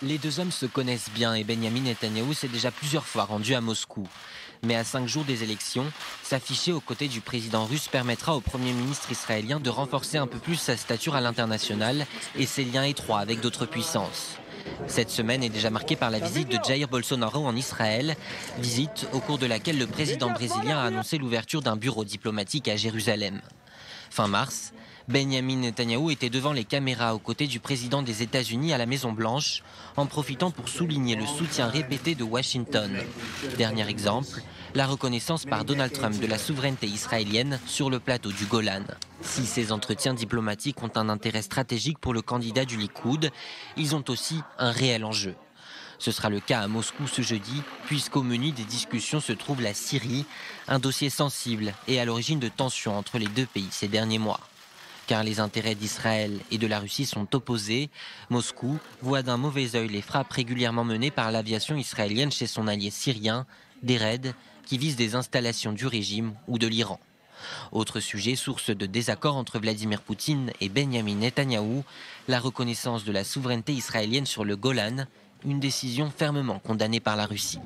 Les deux hommes se connaissent bien et Benyamin Netanyahou s'est déjà plusieurs fois rendu à Moscou. Mais à 5 jours des élections, s'afficher aux côtés du président russe permettra au Premier ministre israélien de renforcer un peu plus sa stature à l'international et ses liens étroits avec d'autres puissances. Cette semaine est déjà marquée par la visite de Jair Bolsonaro en Israël, visite au cours de laquelle le président brésilien a annoncé l'ouverture d'un bureau diplomatique à Jérusalem. Fin mars, Benyamin Netanyahou était devant les caméras aux côtés du président des États-Unis à la Maison-Blanche, en profitant pour souligner le soutien répété de Washington. Dernier exemple, la reconnaissance par Donald Trump de la souveraineté israélienne sur le plateau du Golan. Si ces entretiens diplomatiques ont un intérêt stratégique pour le candidat du Likoud, ils ont aussi un réel enjeu. Ce sera le cas à Moscou ce jeudi, puisqu'au menu des discussions se trouve la Syrie, un dossier sensible et à l'origine de tensions entre les deux pays ces derniers mois. Car les intérêts d'Israël et de la Russie sont opposés, Moscou voit d'un mauvais œil les frappes régulièrement menées par l'aviation israélienne chez son allié syrien, des raids qui visent des installations du régime ou de l'Iran. Autre sujet, source de désaccord entre Vladimir Poutine et Benyamin Netanyahou, la reconnaissance de la souveraineté israélienne sur le Golan, une décision fermement condamnée par la Russie.